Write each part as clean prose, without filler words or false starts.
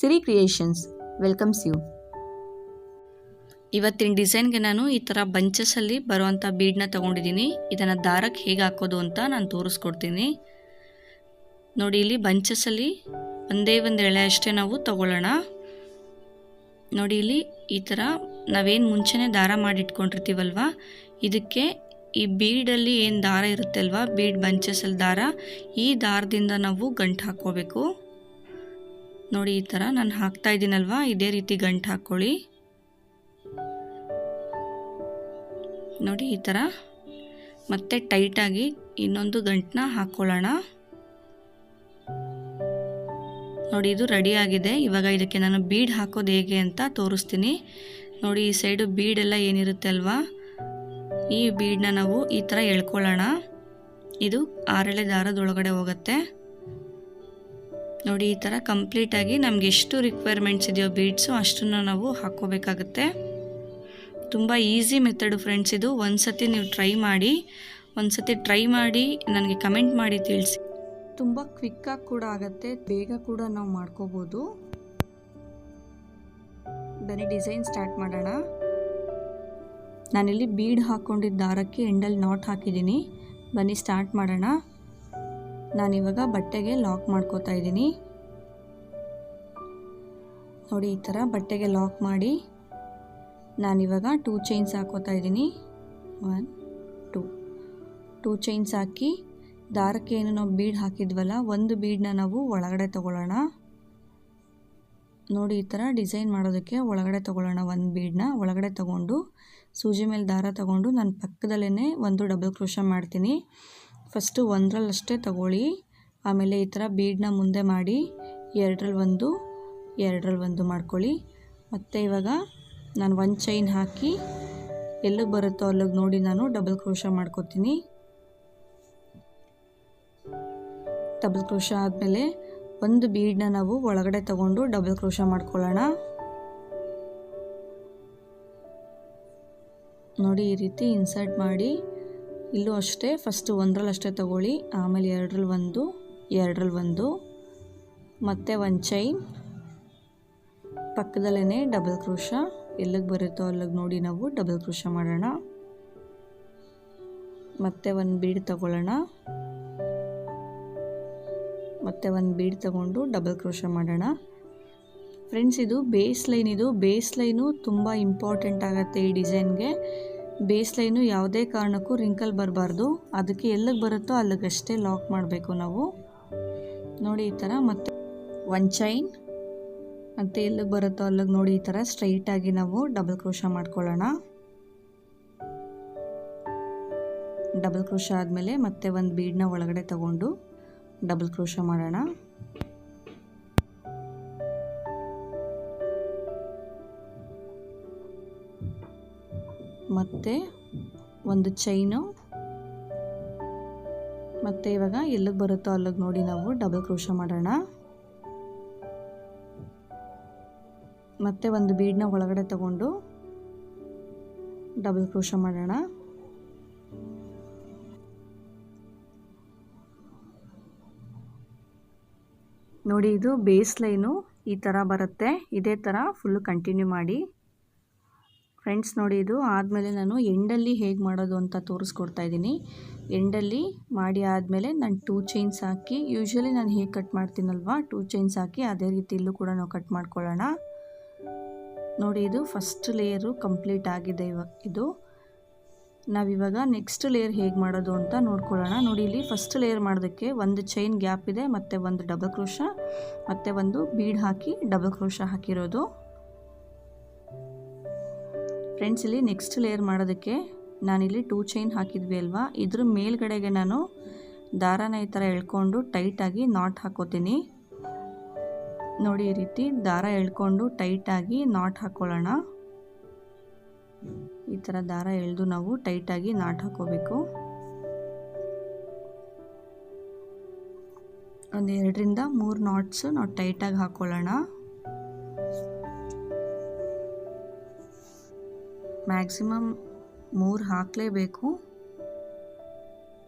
Siri creations welcomes you. ಇವತ್ತಿನ ಡಿಸೈನ್ಗೆ ನಾನು ಈ ಥರ ಬಂಚಸಲ್ಲಿ ಬರುವಂಥ ಬೀಡನ್ನ ತೊಗೊಂಡಿದ್ದೀನಿ. ಇದನ್ನು ದಾರಕ್ಕೆ ಹೇಗೆ ಹಾಕೋದು ಅಂತ ನಾನು ತೋರಿಸ್ಕೊಡ್ತೀನಿ ನೋಡಿ. ಇಲ್ಲಿ ಬಂಚಸಲ್ಲಿ ಒಂದೇ ಒಂದು ಎಳೆ ಅಷ್ಟೇ ನಾವು ತಗೊಳ್ಳೋಣ. ನೋಡಿ ಇಲ್ಲಿ ಈ ಥರ ನಾವೇನು ಮುಂಚೆನೇ ದಾರ ಮಾಡಿಟ್ಕೊಂಡಿರ್ತೀವಲ್ವ, ಇದಕ್ಕೆ ಈ ಬೀಡಲ್ಲಿ ಏನು ದಾರ ಇರುತ್ತೆ ಅಲ್ವಾ, ಬೀಡ್ ಬಂಚಸಲ್ಲಿ ದಾರ, ಈ ದಾರದಿಂದ ನಾವು ಗಂಟು ಹಾಕ್ಕೋಬೇಕು. ನೋಡಿ ಈ ಥರ ನಾನು ಹಾಕ್ತಾ ಇದ್ದೀನಲ್ವಾ, ಇದೇ ರೀತಿ ಗಂಟು ಹಾಕ್ಕೊಳ್ಳಿ. ನೋಡಿ ಈ ಥರ ಮತ್ತೆ ಟೈಟಾಗಿ ಇನ್ನೊಂದು ಗಂಟನ್ನ ಹಾಕ್ಕೊಳ್ಳೋಣ. ನೋಡಿ ಇದು ರೆಡಿ ಆಗಿದೆ. ಇವಾಗ ಇದಕ್ಕೆ ನಾನು ಬೀಡ್ ಹಾಕೋದು ಹೇಗೆ ಅಂತ ತೋರಿಸ್ತೀನಿ ನೋಡಿ. ಈ ಸೈಡು ಬೀಡೆಲ್ಲ ಏನಿರುತ್ತೆ ಅಲ್ವಾ, ಈ ಬೀಡನ್ನ ನಾವು ಈ ಥರ ಎಳ್ಕೊಳ್ಳೋಣ. ಇದು 6 ಎಳೆ ದಾರದೊಳಗಡೆ ಹೋಗುತ್ತೆ ನೋಡಿ. ಈ ಥರ ಕಂಪ್ಲೀಟಾಗಿ ನಮ್ಗೆ ಎಷ್ಟು ರಿಕ್ವೈರ್ಮೆಂಟ್ಸ್ ಇದೆಯೋ ಬೀಡ್ಸು ಅಷ್ಟನ್ನು ನಾವು ಹಾಕ್ಕೋಬೇಕಾಗತ್ತೆ. ತುಂಬ ಈಸಿ ಮೆಥಡು ಫ್ರೆಂಡ್ಸ್ ಇದು. ಒಂದ್ಸತಿ ನೀವು ಟ್ರೈ ಮಾಡಿ ನನಗೆ ಕಮೆಂಟ್ ಮಾಡಿ ತಿಳಿಸಿ. ತುಂಬ ಕ್ವಿಕ್ಕಾಗಿ ಕೂಡ ಆಗುತ್ತೆ, ಬೇಗ ಕೂಡ ನಾವು ಮಾಡ್ಕೋಬೋದು. ಬನ್ನಿ ಡಿಸೈನ್ ಸ್ಟಾರ್ಟ್ ಮಾಡೋಣ. ನಾನಿಲ್ಲಿ ಬೀಡ್ ಹಾಕ್ಕೊಂಡಿದ್ದ ದಾರಕ್ಕೆ ಎಂಡಲ್ಲಿ ನಾಟ್ ಹಾಕಿದ್ದೀನಿ. ಬನ್ನಿ ಸ್ಟಾರ್ಟ್ ಮಾಡೋಣ. ನಾನಿವಾಗ ಬಟ್ಟೆಗೆ ಲಾಕ್ ಮಾಡ್ಕೋತಾ ಇದ್ದೀನಿ ನೋಡಿ. ಈ ಥರ ಬಟ್ಟೆಗೆ ಲಾಕ್ ಮಾಡಿ ನಾನಿವಾಗ 2 ಚೈನ್ಸ್ ಹಾಕೋತಾ ಇದ್ದೀನಿ. 1 2 ಚೈನ್ಸ್ ಹಾಕಿ ದಾರಕ್ಕೆ ಏನು ನಾವು ಬೀಡ್ ಹಾಕಿದ್ವಲ್ಲ, ಒಂದು ಬೀಡನ್ನ ನಾವು ಒಳಗಡೆ ತಗೊಳ್ಳೋಣ ನೋಡಿ. ಈ ಥರ ಡಿಸೈನ್ ಮಾಡೋದಕ್ಕೆ ಒಳಗಡೆ ತಗೊಳ್ಳೋಣ. ಒಂದು ಬೀಡನ್ನ ಒಳಗಡೆ ತಗೊಂಡು ಸೂಜಿ ಮೇಲೆ ದಾರ ತಗೊಂಡು ನಾನು ಪಕ್ಕದಲ್ಲೇ ಒಂದು ಡಬಲ್ ಕ್ರೋಶ ಮಾಡ್ತೀನಿ. ಫಸ್ಟು 1ರಲ್ಲಷ್ಟೇ ತಗೊಳ್ಳಿ, ಆಮೇಲೆ ಈ ಥರ ಬೀಡನ್ನ ಮುಂದೆ ಮಾಡಿ 2ರಲ್ಲಿ 1 ಮಾಡ್ಕೊಳ್ಳಿ. ಮತ್ತು ಇವಾಗ ನಾನು 1 ಚೈನ್ ಹಾಕಿ ಎಲ್ಲಿಗೆ ಬರುತ್ತೋ ಅಲ್ಲಿಗೆ ನೋಡಿ ನಾನು ಡಬಲ್ ಕ್ರೋಶ ಮಾಡ್ಕೋತೀನಿ. ಡಬಲ್ ಕ್ರೋಶ ಆದಮೇಲೆ ಒಂದು ಬೀಡನ್ನ ನಾವು ಒಳಗಡೆ ತಗೊಂಡು ಡಬಲ್ ಕ್ರೋಶ ಮಾಡ್ಕೊಳ್ಳೋಣ ನೋಡಿ. ಈ ರೀತಿ ಇನ್ಸರ್ಟ್ ಮಾಡಿ ಇಲ್ಲೂ ಅಷ್ಟೇ ಫಸ್ಟು 1ರಲ್ಲಷ್ಟೇ ತಗೊಳ್ಳಿ, ಆಮೇಲೆ 2ರಲ್ಲಿ 1 ಮತ್ತು 1 ಚೈನ್, ಪಕ್ಕದಲ್ಲೇ ಡಬಲ್ ಕ್ರೋಶ, ಎಲ್ಲಿಗೆ ಬರುತ್ತೋ ಅಲ್ಲಿಗೆ ನೋಡಿ ನಾವು ಡಬಲ್ ಕ್ರೋಶ ಮಾಡೋಣ. ಮತ್ತೆ 1 ಬೀಡ್ ತಗೊಳ್ಳೋಣ, ಮತ್ತು 1 ಬೀಡ್ ತಗೊಂಡು ಡಬಲ್ ಕ್ರೋಶ ಮಾಡೋಣ. ಫ್ರೆಂಡ್ಸ್ ಇದು ಬೇಸ್ ಲೈನು ತುಂಬ ಇಂಪಾರ್ಟೆಂಟ್ ಆಗುತ್ತೆ ಈ ಡಿಸೈನ್ಗೆ. ಬೇಸ್ ಲೈನು ಯಾವುದೇ ಕಾರಣಕ್ಕೂ ರಿಂಕಲ್ ಬರಬಾರ್ದು, ಅದಕ್ಕೆ ಎಲ್ಲಿಗೆ ಬರುತ್ತೋ ಅಲ್ಲಿಗಷ್ಟೇ ಲಾಕ್ ಮಾಡಬೇಕು ನಾವು ನೋಡಿ. ಈ ಥರ ಮತ್ತೆ 1 ಚೈನ್, ಮತ್ತು ಎಲ್ಲಿಗೆ ಬರುತ್ತೋ ಅಲ್ಲಿಗೆ ನೋಡಿ ಈ ಥರ ಸ್ಟ್ರೈಟಾಗಿ ನಾವು ಡಬಲ್ ಕ್ರೋಶ ಮಾಡ್ಕೊಳ್ಳೋಣ. ಡಬಲ್ ಕ್ರೋಶ ಆದಮೇಲೆ ಮತ್ತೆ 1 ಬೀಡನ್ನ ಒಳಗಡೆ ತಗೊಂಡು ಡಬಲ್ ಕ್ರೋಶ ಮಾಡೋಣ. ಮತ್ತು 1 ಚೈನು, ಮತ್ತು ಇವಾಗ ಎಲ್ಲಿಗೆ ಬರುತ್ತೋ ಅಲ್ಲಿಗೆ ನೋಡಿ ನಾವು ಡಬಲ್ ಕ್ರೋಶ ಮಾಡೋಣ. ಮತ್ತು 1 ಬೀಡನ್ನ ಒಳಗಡೆ ತಗೊಂಡು ಡಬಲ್ ಕ್ರೋಶ ಮಾಡೋಣ. ನೋಡಿ ಇದು ಬೇಸ್ ಲೈನು ಈ ಥರ ಬರುತ್ತೆ. ಇದೇ ಥರ ಫುಲ್ಲು ಕಂಟಿನ್ಯೂ ಮಾಡಿ ಫ್ರೆಂಡ್ಸ್. ನೋಡಿ ಇದು ಆದಮೇಲೆ ನಾನು ಎಂಡಲ್ಲಿ ಹೇಗೆ ಮಾಡೋದು ಅಂತ ತೋರಿಸ್ಕೊಡ್ತಾ ಇದ್ದೀನಿ. ಎಂಡಲ್ಲಿ ಮಾಡಿ ಆದಮೇಲೆ ನಾನು 2 ಚೈನ್ಸ್ ಹಾಕಿ, ಯೂಶ್ವಲಿ ನಾನು ಹೇಗೆ ಕಟ್ ಮಾಡ್ತೀನಲ್ವ 2 ಚೈನ್ಸ್ ಹಾಕಿ ಅದೇ ರೀತಿ ಇಲ್ಲೂ ಕೂಡ ನಾವು ಕಟ್ ಮಾಡ್ಕೊಳ್ಳೋಣ ನೋಡಿ. ಇದು ಫಸ್ಟ್ ಲೇಯರು ಕಂಪ್ಲೀಟ್ ಆಗಿದೆ. ಇದು ನಾವಿವಾಗ ನೆಕ್ಸ್ಟ್ ಲೇಯರ್ ಹೇಗೆ ಮಾಡೋದು ಅಂತ ನೋಡ್ಕೊಳ್ಳೋಣ ನೋಡಿ. ಇಲ್ಲಿ ಫಸ್ಟ್ ಲೇಯರ್ ಮಾಡೋದಕ್ಕೆ 1 ಚೈನ್ ಗ್ಯಾಪ್ ಇದೆ, ಮತ್ತು 1 ಡಬಲ್ ಕ್ರೋಶ, ಮತ್ತು 1 ಬೀಡ್ ಹಾಕಿ ಡಬಲ್ ಕ್ರೋಶ ಹಾಕಿರೋದು ಫ್ರೆಂಡ್ಸ್. ಇಲ್ಲಿ ನೆಕ್ಸ್ಟ್ ಲೇಯರ್ ಮಾಡೋದಕ್ಕೆ ನಾನಿಲ್ಲಿ 2 ಚೈನ್ ಹಾಕಿದ್ವಿ ಅಲ್ವಾ, ಇದ್ರ ಮೇಲ್ಗಡೆಗೆ ನಾನು ದಾರಾನ ಈ ಥರ ಎಳ್ಕೊಂಡು ಟೈಟಾಗಿ ನಾಟ್ ಹಾಕೋತೀನಿ ನೋಡಿ. ಈ ರೀತಿ ದಾರ ಎಳ್ಕೊಂಡು ಟೈಟಾಗಿ ನಾಟ್ ಹಾಕ್ಕೊಳ್ಳೋಣ. ಈ ಥರ ದಾರ ಎಳೆದು ನಾವು ಟೈಟಾಗಿ ನಾಟ್ ಹಾಕೋಬೇಕು. ಒಂದು 2ರಿಂದ 3 ನಾಟ್ಸು ನಾವು ಟೈಟಾಗಿ ಹಾಕ್ಕೊಳ್ಳೋಣ. ಮ್ಯಾಕ್ಸಿಮಮ್ 3 ಹಾಕಲೇಬೇಕು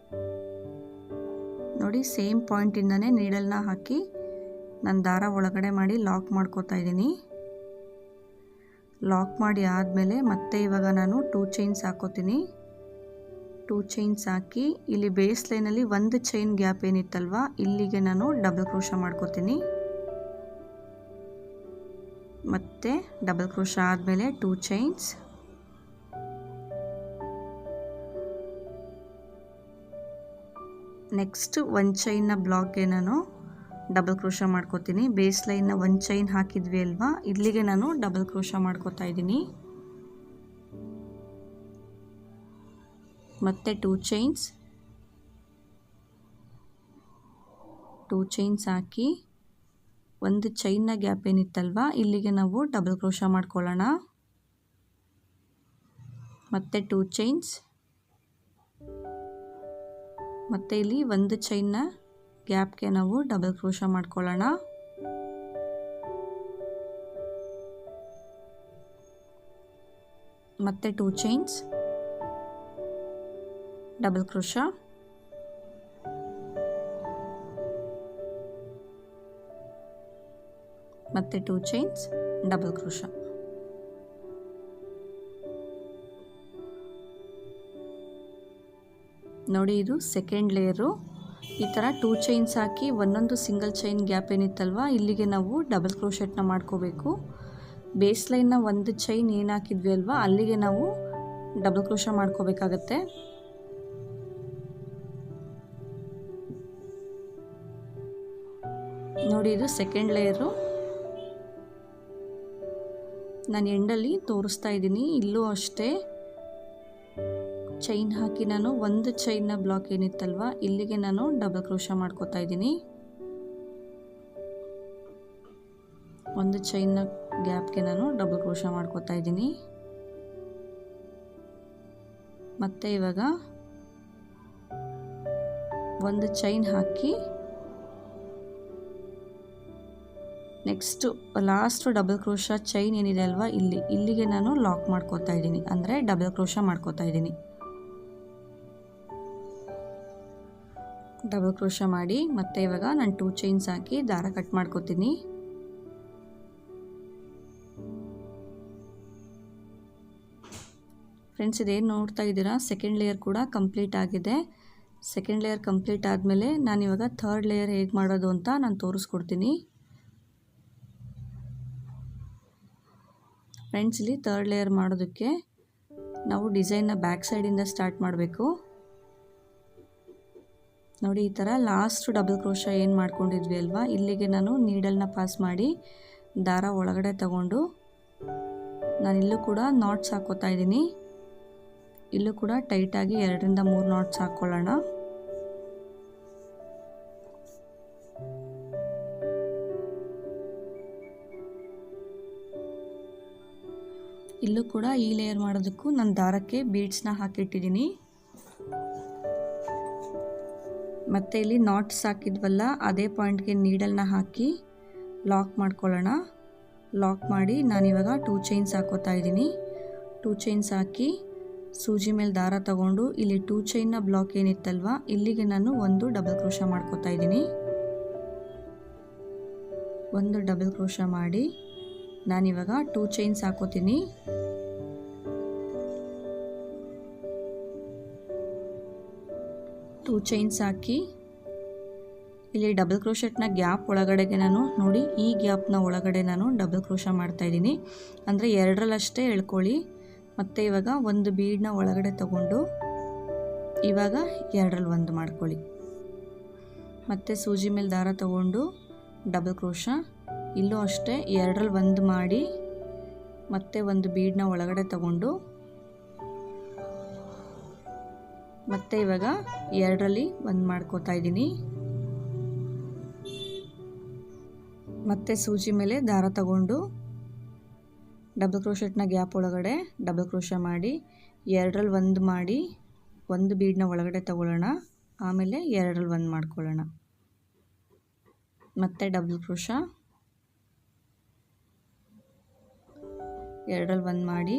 ನೋಡಿ. ಸೇಮ್ ಪಾಯಿಂಟಿಂದನೇ ನೀಡಲ್ನ ಹಾಕಿ ನಾನು ದಾರ ಒಳಗಡೆ ಮಾಡಿ ಲಾಕ್ ಮಾಡ್ಕೋತಾ ಇದ್ದೀನಿ. ಲಾಕ್ ಮಾಡಿ ಆದಮೇಲೆ ಮತ್ತೆ ಇವಾಗ ನಾನು 2 ಚೈನ್ಸ್ ಹಾಕೋತೀನಿ. 2 ಚೈನ್ಸ್ ಹಾಕಿ ಇಲ್ಲಿ ಬೇಸ್ ಲೈನಲ್ಲಿ ಒಂದು ಚೈನ್ ಗ್ಯಾಪ್ ಏನಿತ್ತಲ್ವ ಇಲ್ಲಿಗೆ ನಾನು ಡಬಲ್ ಕ್ರೋಶಾ ಮಾಡ್ಕೋತೀನಿ. ಮತ್ತೆ ಡಬಲ್ ಕ್ರೋಶಾ ಆದಮೇಲೆ 2 ಚೈನ್ಸ್, ನೆಕ್ಸ್ಟ್ 1 ಚೈನ್ನ ಬ್ಲಾಕ್ಗೆ ನಾನು ಡಬಲ್ ಕ್ರೋಶಾ ಮಾಡ್ಕೋತೀನಿ. ಬೇಸ್ ಲೈನ್ನ 1 ಚೈನ್ ಹಾಕಿದ್ವಿ ಅಲ್ವಾ, ಇಲ್ಲಿಗೆ ನಾನು ಡಬಲ್ ಕ್ರೋಶಾ ಮಾಡ್ಕೋತಾ ಇದ್ದೀನಿ. ಮತ್ತೆ 2 ಚೈನ್ಸ್, 2 ಚೈನ್ಸ್ ಹಾಕಿ ಒಂದು ಚೈನ್ನ ಗ್ಯಾಪ್ ಏನಿತ್ತಲ್ವ ಇಲ್ಲಿಗೆ ನಾವು ಡಬಲ್ ಕ್ರೋಶಾ ಮಾಡ್ಕೊಳ್ಳೋಣ. ಮತ್ತೆ 2 ಚೈನ್ಸ್, ಮತ್ತೆ ಇಲ್ಲಿ ಒಂದು ಚೈನ್ನ ಗ್ಯಾಪ್ಗೆ ನಾವು ಡಬಲ್ ಕ್ರೋಶಾ ಮಾಡ್ಕೊಳ್ಳೋಣ. ಮತ್ತೆ 2 ಚೈನ್ಸ್, ಡಬಲ್ ಕ್ರೋಶಾ, ಮತ್ತೆ 2 ಚೈನ್ಸ್, ಡಬಲ್ ಕ್ರೋಶಾ. ನೋಡಿ ಇದು ಸೆಕೆಂಡ್ ಲೇಯರು. ಈ ಥರ 2 ಚೈನ್ಸ್ ಹಾಕಿ ಒಂದೊಂದು ಸಿಂಗಲ್ ಚೈನ್ ಗ್ಯಾಪ್ ಏನಿತ್ತಲ್ವ ಇಲ್ಲಿಗೆ ನಾವು ಡಬಲ್ ಕ್ರೋಶೆಟ್ನ ಮಾಡ್ಕೋಬೇಕು. ಬೇಸ್ ಲೈನ್ನ ಒಂದು ಚೈನ್ ಏನು ಹಾಕಿದ್ವಿ ಅಲ್ವಾ ಅಲ್ಲಿಗೆ ನಾವು ಡಬಲ್ ಕ್ರೋಶಾ ಮಾಡ್ಕೋಬೇಕಾಗತ್ತೆ. ನೋಡಿ ಇದು ಸೆಕೆಂಡ್ ಲೇಯರು. ನಾನು ಎಂಡಲ್ಲಿ ತೋರಿಸ್ತಾ ಇದ್ದೀನಿ. ಇಲ್ಲೂ ಅಷ್ಟೇ ಚೈನ್ ಹಾಕಿ ನಾನು ಒಂದು ಚೈನ್ನ ಬ್ಲಾಕ್ ಏನಿತ್ತಲ್ವ ಇಲ್ಲಿಗೆ ನಾನು ಡಬಲ್ ಕ್ರೋಶಾ ಮಾಡ್ಕೋತಾ ಇದ್ದೀನಿ. ಒಂದು ಚೈನ್ನ ಗ್ಯಾಪ್ಗೆ ನಾನು ಡಬಲ್ ಕ್ರೋಶಾ ಮಾಡ್ಕೋತಾ ಇದ್ದೀನಿ. ಮತ್ತೆ ಇವಾಗ ಒಂದು ಚೈನ್ ಹಾಕಿ next last double crochet chain ಏನಿದೆ ಅಲ್ವಾ ಇಲ್ಲಿಗೆ ನಾನು ಲಾಕ್ ಮಾಡ್ಕೋತಾ ಇದ್ದೀನಿ, ಅಂದರೆ ಡಬಲ್ ಕ್ರೋಶಾ ಮಾಡ್ಕೋತಾ ಇದ್ದೀನಿ. ಡಬಲ್ ಕ್ರೋಶಾ ಮಾಡಿ ಮತ್ತೆ ಇವಾಗ ನಾನು 2 ಚೈನ್ಸ್ ಹಾಕಿ ದಾರ ಕಟ್ ಮಾಡ್ಕೋತೀನಿ. ಫ್ರೆಂಡ್ಸ್ ಇದೇನು ನೋಡ್ತಾ ಇದ್ದೀರಾ, ಸೆಕೆಂಡ್ ಲೇಯರ್ ಕೂಡ ಕಂಪ್ಲೀಟ್ ಆಗಿದೆ. ಸೆಕೆಂಡ್ ಲೇಯರ್ ಕಂಪ್ಲೀಟ್ ಆದಮೇಲೆ ನಾನಿವಾಗ ಥರ್ಡ್ ಲೇಯರ್ ಹೇಗೆ ಮಾಡೋದು ಅಂತ ನಾನು ತೋರಿಸ್ಕೊಡ್ತೀನಿ. ಫ್ರೆಂಡ್ಸ್ ಇಲ್ಲಿ ಥರ್ಡ್ ಲೇಯರ್ ಮಾಡೋದಕ್ಕೆ ನಾವು ಡಿಸೈನ್ನ ಬ್ಯಾಕ್ ಸೈಡಿಂದ ಸ್ಟಾರ್ಟ್ ಮಾಡಬೇಕು. ನೋಡಿ ಈ ಥರ ಲಾಸ್ಟ್ ಡಬಲ್ ಕ್ರೋಶಾ ಏನು ಮಾಡ್ಕೊಂಡಿದ್ವಿ ಅಲ್ವಾ ಇಲ್ಲಿಗೆ ನಾನು ನೀಡಲ್ನ ಪಾಸ್ ಮಾಡಿ ದಾರ ಒಳಗಡೆ ತಗೊಂಡು ನಾನಿಲ್ಲೂ ಕೂಡ ನಾಟ್ಸ್ ಹಾಕೋತಾ ಇದ್ದೀನಿ. ಇಲ್ಲೂ ಕೂಡ ಟೈಟಾಗಿ 2ರಿಂದ 3 ನಾಟ್ಸ್ ಹಾಕ್ಕೊಳ್ಳೋಣ. ಇಲ್ಲೂ ಕೂಡ ಈ ಲೇಯರ್ ಮಾಡೋದಕ್ಕೂ ನಾನು ದಾರಕ್ಕೆ ಬೀಡ್ಸ್ನ ಹಾಕಿಟ್ಟಿದ್ದೀನಿ. ಮತ್ತು ಇಲ್ಲಿ ನಾಟ್ಸ್ ಹಾಕಿದ್ವಲ್ಲ ಅದೇ ಪಾಯಿಂಟ್ಗೆ ನೀಡಲ್ನ ಹಾಕಿ ಲಾಕ್ ಮಾಡ್ಕೊಳ್ಳೋಣ. ಲಾಕ್ ಮಾಡಿ ನಾನಿವಾಗ 2 ಚೈನ್ಸ್ ಹಾಕೋತಾ ಇದ್ದೀನಿ. 2 ಚೈನ್ಸ್ ಹಾಕಿ ಸೂಜಿ ಮೇಲೆ ದಾರ ತಗೊಂಡು ಇಲ್ಲಿ 2 ಚೈನ್ನ ಬ್ಲಾಕ್ ಏನಿತ್ತಲ್ವ ಇಲ್ಲಿಗೆ ನಾನು ಒಂದು ಡಬಲ್ ಕ್ರೋಶಾ ಮಾಡ್ಕೋತಾ ಇದ್ದೀನಿ. ಒಂದು ಡಬಲ್ ಕ್ರೋಶಾ ಮಾಡಿ ನಾನಿವಾಗ 2 ಚೈನ್ಸ್ ಹಾಕೋತೀನಿ. 2 ಚೈನ್ಸ್ ಹಾಕಿ ಇಲ್ಲಿ ಡಬಲ್ ಕ್ರೋಶೆಟ್ನ ಗ್ಯಾಪ್ ಒಳಗಡೆಗೆ ನಾನು ನೋಡಿ ಈ ಗ್ಯಾಪ್ನ ಒಳಗಡೆ ನಾನು ಡಬಲ್ ಕ್ರೋಶಾ ಮಾಡ್ತಾಯಿದ್ದೀನಿ. ಅಂದರೆ 2ರಲ್ಲಷ್ಟೇ ಎಳ್ಕೊಳ್ಳಿ. ಮತ್ತು ಇವಾಗ ಒಂದು ಬೀಡನ್ನ ಒಳಗಡೆ ತಗೊಂಡು ಇವಾಗ 2ರಲ್ಲಿ ಒಂದು ಮಾಡ್ಕೊಳ್ಳಿ. ಮತ್ತು ಸೂಜಿ ಮೇಲೆ ದಾರ ತಗೊಂಡು ಡಬಲ್ ಕ್ರೋಶಾ ಇಲ್ಲೂ ಅಷ್ಟೇ 2ರಲ್ಲಿ ಒಂದು ಮಾಡಿ ಮತ್ತೆ ಒಂದು ಬೀಡನ್ನ ಒಳಗಡೆ ತಗೊಂಡು ಮತ್ತೆ ಇವಾಗ 2ರಲ್ಲಿ ಒಂದು ಮಾಡ್ಕೋತಾ ಇದ್ದೀನಿ. ಮತ್ತೆ ಸೂಜಿ ಮೇಲೆ ದಾರ ತಗೊಂಡು ಡಬಲ್ ಕ್ರೋಶೆಟ್ನ ಗ್ಯಾಪ್ ಒಳಗಡೆ ಡಬಲ್ ಕ್ರೋಶಾ ಮಾಡಿ 2ರಲ್ಲಿ ಒಂದು ಮಾಡಿ ಒಂದು ಬೀಡನ್ನ ಒಳಗಡೆ ತಗೊಳ್ಳೋಣ. ಆಮೇಲೆ 2ರಲ್ಲಿ ಒಂದು ಮಾಡ್ಕೊಳ್ಳೋಣ. ಮತ್ತೆ ಡಬಲ್ ಕ್ರೋಶಾ 2ರಲ್ಲಿ ಒಂದು ಮಾಡಿ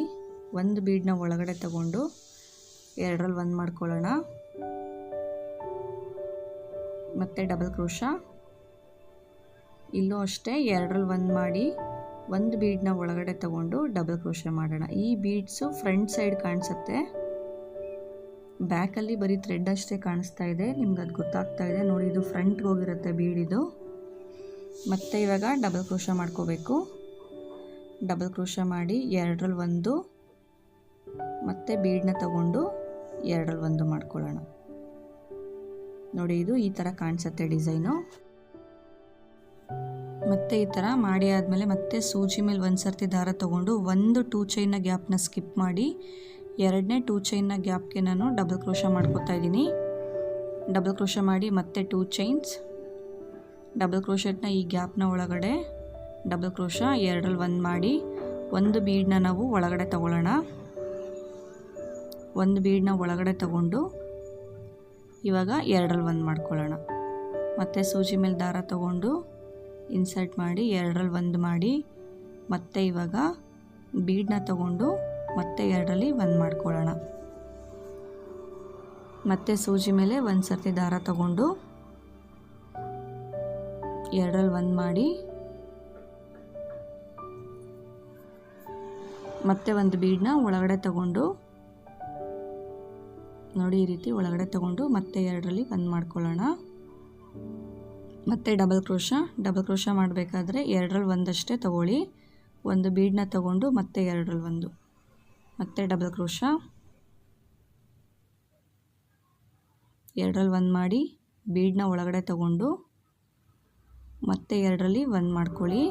ಒಂದು ಬೀಡನ್ನ ಒಳಗಡೆ ತಗೊಂಡು 2ರಲ್ಲಿ ಒಂದು ಮಾಡ್ಕೊಳ್ಳೋಣ. ಮತ್ತೆ ಡಬಲ್ ಕ್ರೋಶಾ ಇಲ್ಲೂ ಅಷ್ಟೇ ಎರಡರಲ್ಲಿ ಒಂದು ಮಾಡಿ ಒಂದು ಬೀಡನ್ನ ಒಳಗಡೆ ತಗೊಂಡು ಡಬಲ್ ಕ್ರೋಶೆ ಮಾಡೋಣ. ಈ ಬೀಡ್ಸು ಫ್ರಂಟ್ ಸೈಡ್ ಕಾಣಿಸುತ್ತೆ, ಬ್ಯಾಕಲ್ಲಿ ಬರೀ ಥ್ರೆಡ್ ಅಷ್ಟೇ ಕಾಣಿಸ್ತಾ ಇದೆ, ನಿಮ್ಗೆ ಅದು ಗೊತ್ತಾಗ್ತಾ ಇದೆ ನೋಡಿ. ಇದು ಫ್ರಂಟ್ಗೆ ಹೋಗಿರುತ್ತೆ ಬೀಡಿದು. ಮತ್ತು ಇವಾಗ ಡಬಲ್ ಕ್ರೋಶೆ ಮಾಡ್ಕೋಬೇಕು. ಡಬಲ್ ಕ್ರೋಶೆ ಮಾಡಿ ಎರಡರಲ್ಲಿ ಒಂದು ಮತ್ತು ಬೀಡನ್ನ ತಗೊಂಡು ಎರಡರಲ್ಲಿ ಒಂದು ಮಾಡ್ಕೊಳ್ಳೋಣ. ನೋಡಿ ಇದು ಈ ಥರ ಕಾಣಿಸುತ್ತೆ ಡಿಸೈನು. ಮತ್ತು ಈ ಥರ ಮಾಡಿ ಆದಮೇಲೆ ಮತ್ತೆ ಸೂಜಿ ಮೇಲೆ ಒಂದು ಸರ್ತಿ ದಾರ ತಗೊಂಡು ಒಂದು 2 ಚೈನ್ನ ಗ್ಯಾಪ್ನ ಸ್ಕಿಪ್ ಮಾಡಿ ಎರಡನೇ 2 ಚೈನ್ನ ಗ್ಯಾಪ್ಗೆ ನಾನು ಡಬಲ್ ಕ್ರೋಶೆ ಮಾಡ್ಕೋತಾ ಇದ್ದೀನಿ. ಡಬಲ್ ಕ್ರೋಶೆ ಮಾಡಿ ಮತ್ತೆ 2 ಚೈನ್ಸ್, ಡಬಲ್ ಕ್ರೋಶೆಟ್ನ ಈ ಗ್ಯಾಪ್ನ ಒಳಗಡೆ ಡಬಲ್ ಕ್ರೋಶ ಎರಡರಲ್ಲಿ ಒಂದು ಮಾಡಿ ಒಂದು ಬೀಡನ್ನ ನಾವು ಒಳಗಡೆ ತಗೊಳ್ಳೋಣ. ಒಂದು ಬೀಡನ್ನ ಒಳಗಡೆ ತಗೊಂಡು ಇವಾಗ ಎರಡರಲ್ಲಿ ಒಂದು ಮಾಡ್ಕೊಳ್ಳೋಣ. ಮತ್ತು ಸೂಜಿ ಮೇಲೆ ದಾರ ತಗೊಂಡು ಇನ್ಸರ್ಟ್ ಮಾಡಿ ಎರಡರಲ್ಲಿ ಒಂದು ಮಾಡಿ ಮತ್ತೆ ಇವಾಗ ಬೀಡನ್ನ ತಗೊಂಡು ಮತ್ತೆ ಎರಡರಲ್ಲಿ ಒಂದು ಮಾಡ್ಕೊಳ್ಳೋಣ. ಮತ್ತೆ ಸೂಜಿ ಮೇಲೆ ಒಂದು ಸರ್ತಿ ದಾರ ತಗೊಂಡು ಎರಡರಲ್ಲಿ ಒಂದು ಮಾಡಿ ಮತ್ತೆ ಒಂದು ಬೀಡನ್ನ ಒಳಗಡೆ ತಗೊಂಡು ನೋಡಿ ಈ ರೀತಿ ಒಳಗಡೆ ತಗೊಂಡು ಮತ್ತೆ ಎರಡರಲ್ಲಿ ಒಂದು ಮಾಡ್ಕೊಳ್ಳೋಣ. ಮತ್ತು ಡಬಲ್ ಕ್ರೋಶ ಮಾಡಬೇಕಾದ್ರೆ ಎರಡರಲ್ಲಿ ಒಂದಷ್ಟೇ ತಗೊಳ್ಳಿ. ಒಂದು ಬೀಡನ್ನ ತಗೊಂಡು ಮತ್ತೆ ಎರಡರಲ್ಲಿ ಒಂದು ಮತ್ತೆ ಡಬಲ್ ಕ್ರೋಶ ಎರಡರಲ್ಲಿ ಒಂದು ಮಾಡಿ ಬೀಡನ್ನ ಒಳಗಡೆ ತಗೊಂಡು ಮತ್ತೆ ಎರಡರಲ್ಲಿ ಒಂದು ಮಾಡ್ಕೊಳ್ಳಿ.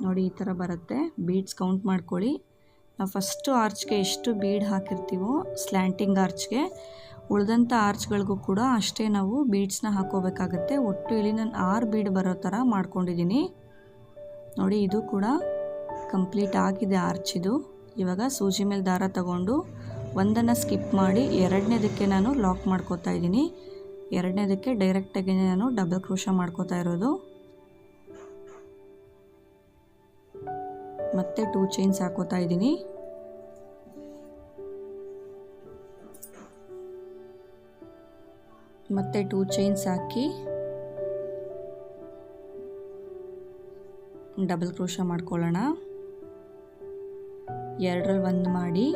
ನೋಡಿ ಈ ಥರ ಬರುತ್ತೆ. ಬೀಡ್ಸ್ ಕೌಂಟ್ ಮಾಡ್ಕೊಳ್ಳಿ. ನಾವು ಫಸ್ಟು ಆರ್ಚ್ಗೆ ಎಷ್ಟು ಬೀಡ್ ಹಾಕಿರ್ತೀವೋ ಸ್ಲ್ಯಾಂಟಿಂಗ್ ಆರ್ಚ್ಗೆ, ಉಳಿದಂಥ ಆರ್ಚ್ಗಳಿಗೂ ಕೂಡ ಅಷ್ಟೇ ನಾವು ಬೀಡ್ಸ್ನ ಹಾಕೋಬೇಕಾಗತ್ತೆ. ಒಟ್ಟು ಇಲ್ಲಿ ನಾನು 6 ಬೀಡ್ ಬರೋ ಥರ ಮಾಡ್ಕೊಂಡಿದ್ದೀನಿ. ನೋಡಿ ಇದು ಕೂಡ ಕಂಪ್ಲೀಟ್ ಆಗಿದೆ ಆರ್ಚ್ ಇದು. ಇವಾಗ ಸೂಜಿ ಮೇಲೆ ದಾರ ತಗೊಂಡು ಒಂದನ್ನು ಸ್ಕಿಪ್ ಮಾಡಿ ಎರಡನೇದಕ್ಕೆ ನಾನು ಲಾಕ್ ಮಾಡ್ಕೋತಾ ಇದ್ದೀನಿ. ಎರಡನೇದಕ್ಕೆ ಡೈರೆಕ್ಟಾಗಿ ನಾನು ಡಬಲ್ ಕ್ರೋಶ ಮಾಡ್ಕೋತಾ ಇರೋದು. ಮತ್ತೆ 2 ಚೈನ್ಸ್ ಹಾಕೋತಾ ಇದ್ದೀನಿ. ಮತ್ತೆ 2 ಚೈನ್ಸ್ ಹಾಕಿ ಡಬಲ್ ಕ್ರೋಶ ಮಾಡ್ಕೊಳ್ಳೋಣ. ಎರಡರಲ್ಲಿ ಒಂದು ಮಾಡಿ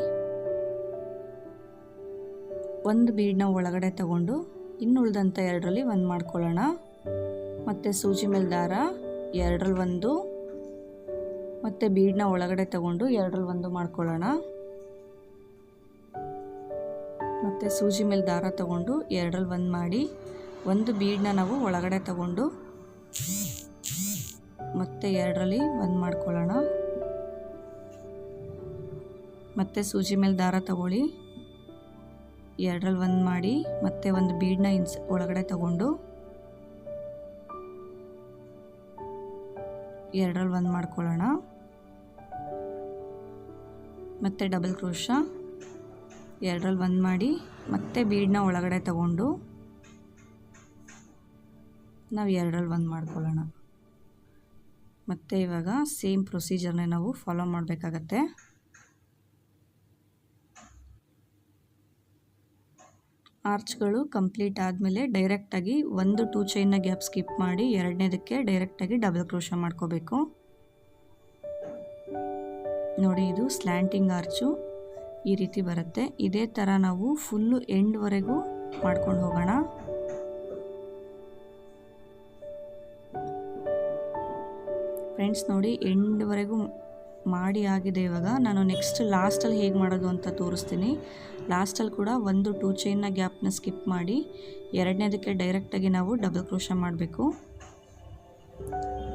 ಒಂದು ಬೀಡನ್ನ ಒಳಗಡೆ ತಗೊಂಡು ಇನ್ನು ಉಳಿದಂಥ ಎರಡರಲ್ಲಿ ಒಂದು ಮಾಡ್ಕೊಳ್ಳೋಣ. ಮತ್ತು ಸೂಜಿ ಮೇಲೆ ದಾರ ಎರಡರಲ್ಲಿ ಒಂದು ಮತ್ತು ಬೀಡನ್ನ ಒಳಗಡೆ ತಗೊಂಡು ಎರಡರಲ್ಲಿ ಒಂದು ಮಾಡ್ಕೊಳ್ಳೋಣ. ಮತ್ತು ಸೂಜಿ ಮೇಲೆ ದಾರ ತಗೊಂಡು ಎರಡರಲ್ಲಿ ಒಂದು ಮಾಡಿ ಒಂದು ಬೀಡನ್ನ ನಾವು ಒಳಗಡೆ ತಗೊಂಡು ಮತ್ತೆ ಎರಡರಲ್ಲಿ ಒಂದು ಮಾಡ್ಕೊಳ್ಳೋಣ. ಮತ್ತು ಸೂಜಿ ಮೇಲೆ ದಾರ ತಗೊಳ್ಳಿ, ಎರಡರಲ್ಲಿ ಒಂದು ಮಾಡಿ ಮತ್ತೆ ಒಂದು ಬೀಡನ್ನ ಒಳಗಡೆ ತಗೊಂಡು ಎರಡರಲ್ಲಿ ಒಂದು ಮಾಡ್ಕೊಳ್ಳೋಣ. ಮತ್ತು ಡಬಲ್ ಕ್ರೋಶ ಎರಡರಲ್ಲಿ ಒಂದು ಮಾಡಿ ಮತ್ತೆ ಬೀಡನ್ನ ಒಳಗಡೆ ತಗೊಂಡು ನಾವು ಎರಡರಲ್ಲಿ ಒಂದು ಮಾಡ್ಕೊಳ್ಳೋಣ. ಮತ್ತು ಇವಾಗ ಸೇಮ್ ಪ್ರೊಸೀಜರ್ನೇ ನಾವು ಫಾಲೋ ಮಾಡಬೇಕಾಗತ್ತೆ. ಆರ್ಚ್ಗಳು ಕಂಪ್ಲೀಟ್ ಆದಮೇಲೆ ಡೈರೆಕ್ಟಾಗಿ ಒಂದು 2 ಚೈನ್ನ ಗ್ಯಾಪ್ ಸ್ಕಿಪ್ ಮಾಡಿ ಎರಡನೇದಕ್ಕೆ ಡೈರೆಕ್ಟಾಗಿ ಡಬಲ್ ಕ್ರೋಶ ಮಾಡ್ಕೋಬೇಕು. ನೋಡಿ ಇದು ಸ್ಲ್ಯಾಂಟಿಂಗ್ ಆರ್ಚು ಈ ರೀತಿ ಬರುತ್ತೆ. ಇದೇ ಥರ ನಾವು ಫುಲ್ಲು ಎಂಡ್ವರೆಗೂ ಮಾಡ್ಕೊಂಡು ಹೋಗೋಣ. ಫ್ರೆಂಡ್ಸ್ ನೋಡಿ ಎಂಡ್ವರೆಗೂ ಮಾಡಿ ಆಗಿದೆ. ಇವಾಗ ನಾನು ನೆಕ್ಸ್ಟ್ ಲಾಸ್ಟಲ್ಲಿ ಹೇಗೆ ಮಾಡೋದು ಅಂತ ತೋರಿಸ್ತೀನಿ. ಲಾಸ್ಟಲ್ಲಿ ಕೂಡ ಒಂದು 2 ಚೈನ್ನ ಗ್ಯಾಪ್ನ ಸ್ಕಿಪ್ ಮಾಡಿ ಎರಡನೇದಕ್ಕೆ ಡೈರೆಕ್ಟಾಗಿ ನಾವು ಡಬಲ್ ಕ್ರೋಶ ಮಾಡಬೇಕು.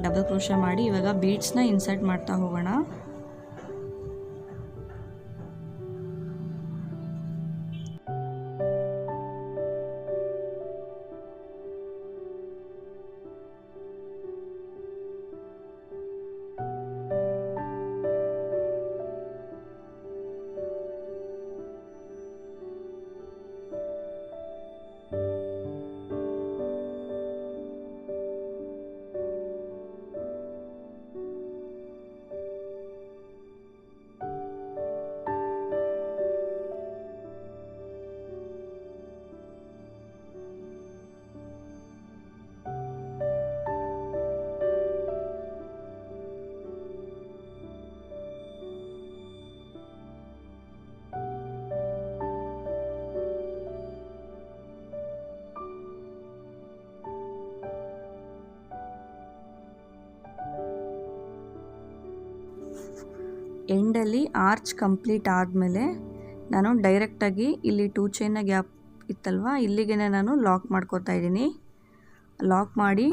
ಡಬಲ್ ಕ್ರೋಶ ಮಾಡಿ ಇವಾಗ ಬೀಡ್ಸ್ನ ಇನ್ಸರ್ಟ್ ಮಾಡ್ತಾ ಹೋಗೋಣ. ಎಂಡಲ್ಲಿ ಆರ್ಚ್ ಕಂಪ್ಲೀಟ್ ಆದಮೇಲೆ ನಾನು ಡೈರೆಕ್ಟಾಗಿ ಇಲ್ಲಿ 2 ಚೈನ್ನ ಗ್ಯಾಪ್ ಇತ್ತಲ್ವ, ಇಲ್ಲಿಗೆ ನಾನು ಲಾಕ್ ಮಾಡ್ಕೋತಾ ಇದ್ದೀನಿ. ಲಾಕ್ ಮಾಡಿ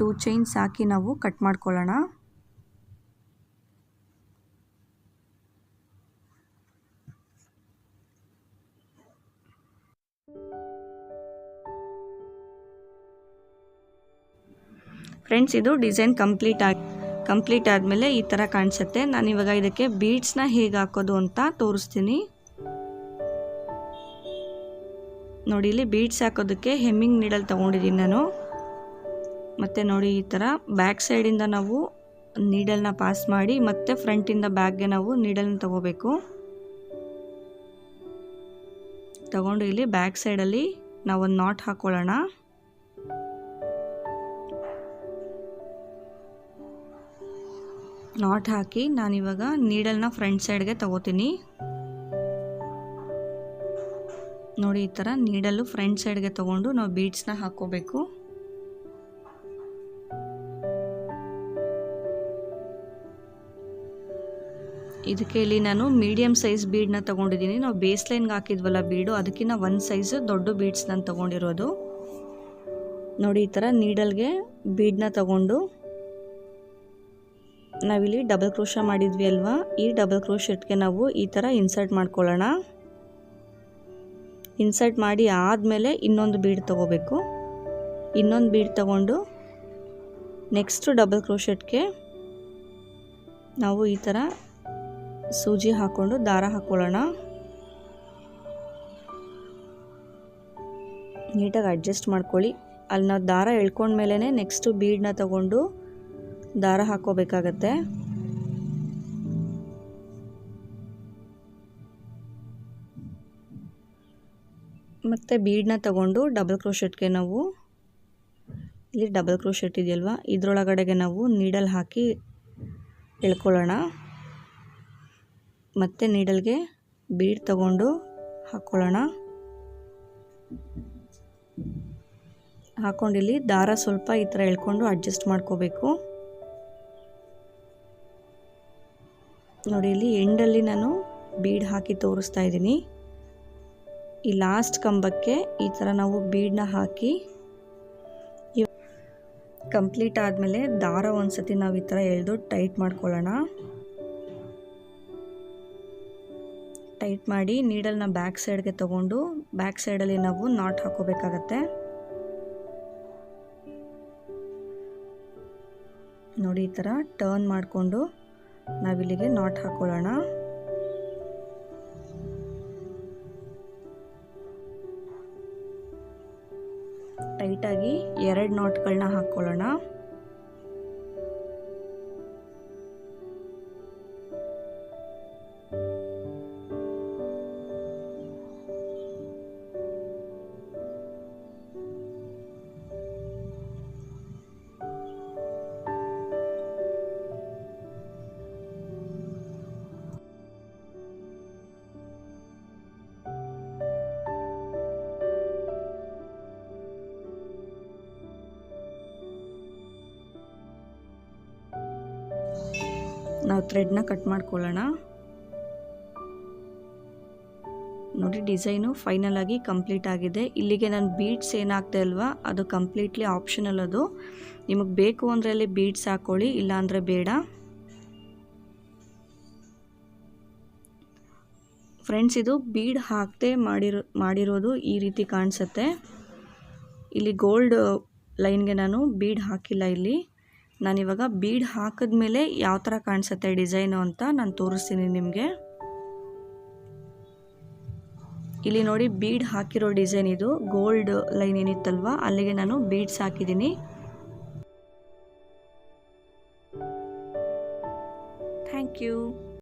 2 ಚೈನ್ಸ್ ಹಾಕಿ ನಾವು ಕಟ್ ಮಾಡ್ಕೊಳ್ಳೋಣ. ಫ್ರೆಂಡ್ಸ್, ಇದು ಡಿಸೈನ್ ಕಂಪ್ಲೀಟ್ ಆದಮೇಲೆ ಈ ಥರ ಕಾಣಿಸುತ್ತೆ. ನಾನಿವಾಗ ಇದಕ್ಕೆ ಬೀಡ್ಸ್ನ ಹೇಗೆ ಹಾಕೋದು ಅಂತ ತೋರಿಸ್ತೀನಿ. ನೋಡಿ, ಇಲ್ಲಿ ಬೀಡ್ಸ್ ಹಾಕೋದಕ್ಕೆ ಹೆಮ್ಮಿಂಗ್ ನೀಡಲ್ ತೊಗೊಂಡಿದ್ದೀನಿ ನಾನು. ಮತ್ತು ನೋಡಿ, ಈ ಥರ ಬ್ಯಾಕ್ ಸೈಡಿಂದ ನಾವು ನೀಡಲ್ನ ಪಾಸ್ ಮಾಡಿ ಮತ್ತು ಫ್ರಂಟಿಂದ ಬ್ಯಾಗ್ಗೆ ನಾವು ನೀಡಲ್ನ ತಗೋಬೇಕು. ತಗೊಂಡು ಇಲ್ಲಿ ಬ್ಯಾಕ್ ಸೈಡಲ್ಲಿ ನಾವೊಂದು ನಾಟ್ ಹಾಕ್ಕೊಳ್ಳೋಣ. ನಾಟ್ ಹಾಕಿ ನಾನಿವಾಗ ನೀಡಲ್ನ ಫ್ರಂಟ್ ಸೈಡ್ಗೆ ತಗೋತೀನಿ. ನೋಡಿ, ಈ ಥರ ನೀಡಲ್ಲು ಫ್ರಂಟ್ ಸೈಡ್ಗೆ ತಗೊಂಡು ನಾವು ಬೀಡ್ಸ್ನ ಹಾಕ್ಕೋಬೇಕು. ಇದಕ್ಕೆ ಇಲ್ಲಿ ನಾನು ಮೀಡಿಯಮ್ ಸೈಜ್ ಬೀಡನ್ನ ತೊಗೊಂಡಿದ್ದೀನಿ. ನಾವು ಬೇಸ್ ಲೈನ್ಗೆ ಹಾಕಿದ್ವಲ್ಲ ಬೀಡು, ಅದಕ್ಕಿಂತ 1 ಸೈಜ್ ದೊಡ್ಡ ಬೀಡ್ಸ್ ನಾನು ತೊಗೊಂಡಿರೋದು. ನೋಡಿ, ಈ ಥರ ನೀಡಲ್ಗೆ ಬೀಡನ್ನ ತಗೊಂಡು ನಾವಿಲ್ಲಿ ಡಬಲ್ ಕ್ರೋಶಾ ಮಾಡಿದ್ವಿ ಅಲ್ವಾ, ಈ ಡಬಲ್ ಕ್ರೋಶೆಟ್ಗೆ ನಾವು ಈ ಥರ ಇನ್ಸರ್ಟ್ ಮಾಡ್ಕೊಳ್ಳೋಣ. ಇನ್ಸರ್ಟ್ ಮಾಡಿ ಆದಮೇಲೆ ಇನ್ನೊಂದು ಬೀಡ್ ತೊಗೋಬೇಕು. ಇನ್ನೊಂದು ಬೀಡ್ ತೊಗೊಂಡು ನೆಕ್ಸ್ಟ್ ಡಬಲ್ ಕ್ರೋಶೆಟ್ಗೆ ನಾವು ಈ ಥರ ಸೂಜಿ ಹಾಕ್ಕೊಂಡು ದಾರ ಹಾಕ್ಕೊಳ್ಳೋಣ. ನೀಟಾಗಿ ಅಡ್ಜಸ್ಟ್ ಮಾಡ್ಕೊಳ್ಳಿ. ಅಲ್ಲಿ ನಾವು ದಾರ ಎಳ್ಕೊಂಡ್ಮೇಲೆ ನೆಕ್ಸ್ಟು ಬೀಡನ್ನ ತಗೊಂಡು ದಾರ ಹಾಕೋಬೇಕಾಗತ್ತೆ. ಮತ್ತು ಬೀಡನ್ನ ತಗೊಂಡು ಡಬಲ್ ಕ್ರೋಶೆಟ್ಗೆ ನಾವು ಇಲ್ಲಿ ಡಬಲ್ ಕ್ರೋಶೆಟ್ ಇದೆಯಲ್ವ, ಇದರೊಳಗಡೆಗೆ ನಾವು ನೀಡಲ್ ಹಾಕಿ ಎಳ್ಕೊಳ್ಳೋಣ. ಮತ್ತು ನೀಡಲ್ಗೆ ಬೀಡ್ ತಗೊಂಡು ಹಾಕ್ಕೊಳ್ಳೋಣ. ಹಾಕ್ಕೊಂಡಿಲ್ಲಿ ದಾರ ಸ್ವಲ್ಪ ಈ ಥರ ಎಳ್ಕೊಂಡು ಅಡ್ಜಸ್ಟ್ ಮಾಡ್ಕೋಬೇಕು. ನೋಡಿ, ಇಲ್ಲಿ ಎಂಡಲ್ಲಿ ನಾನು ಬೀಡ್ ಹಾಕಿ ತೋರಿಸ್ತಾ ಇದ್ದೀನಿ. ಈ ಲಾಸ್ಟ್ ಕಂಬಕ್ಕೆ ಈ ಥರ ನಾವು ಬೀಡನ್ನ ಹಾಕಿ ಕಂಪ್ಲೀಟ್ ಆದಮೇಲೆ ದಾರ ಒಂದ್ಸತಿ ನಾವು ಈ ಥರ ಎಳೆದು ಟೈಟ್ ಮಾಡ್ಕೊಳ್ಳೋಣ. ಟೈಟ್ ಮಾಡಿ ನೀಡಲ್ನ ಬ್ಯಾಕ್ ಸೈಡ್ಗೆ ತಗೊಂಡು ಬ್ಯಾಕ್ ಸೈಡಲ್ಲಿ ನಾವು ನಾಟ್ ಹಾಕೋಬೇಕಾಗತ್ತೆ. ನೋಡಿ, ಈ ಥರ ಟರ್ನ್ ಮಾಡಿಕೊಂಡು ನಾವಿಲ್ಲಿಗೆ ನಾಟ್ ಹಾಕೊಳ್ಳೋಣ. ಟೈಟಾಗಿ 2 ನಾಟ್ಗಳನ್ನ ಹಾಕ್ಕೊಳ್ಳೋಣ. ನಾವು ಥ್ರೆಡ್ನ ಕಟ್ ಮಾಡ್ಕೊಳ್ಳೋಣ. ನೋಡಿ, ಡಿಸೈನು ಫೈನಲ್ ಆಗಿ ಕಂಪ್ಲೀಟ್ ಆಗಿದೆ. ಇಲ್ಲಿಗೆ ನಾನು ಬೀಡ್ಸ್ ಏನಾಗ್ತಾ ಇಲ್ವಾ, ಅದು ಕಂಪ್ಲೀಟ್ಲಿ ಆಪ್ಷನಲ್. ಅದು ನಿಮಗೆ ಬೇಕು ಅಂದರೆ ಅಲ್ಲಿ ಬೀಡ್ಸ್ ಹಾಕ್ಕೊಳ್ಳಿ, ಇಲ್ಲಾಂದರೆ ಬೇಡ. ಫ್ರೆಂಡ್ಸ್, ಇದು ಬೀಡ್ ಹಾಕದೆ ಮಾಡಿರೋದು ಈ ರೀತಿ ಕಾಣಿಸುತ್ತೆ. ಇಲ್ಲಿ ಗೋಲ್ಡ್ ಲೈನ್ಗೆ ನಾನು ಬೀಡ್ ಹಾಕಿಲ್ಲ. ಇಲ್ಲಿ ನಾನಿವಾಗ ಬೀಡ್ ಹಾಕಿದ್ಮೇಲೆ ಯಾವ ಥರ ಕಾಣಿಸುತ್ತೆ ಡಿಸೈನು ಅಂತ ನಾನು ತೋರಿಸ್ತೀನಿ ನಿಮಗೆ. ಇಲ್ಲಿ ನೋಡಿ, ಬೀಡ್ ಹಾಕಿರೋ ಡಿಸೈನ್ ಇದು. ಗೋಲ್ಡ್ ಲೈನ್ ಏನಿತ್ತಲ್ವ ಅಲ್ಲಿಗೆ ನಾನು ಬೀಡ್ಸ್ ಹಾಕಿದ್ದೀನಿ. Thank you.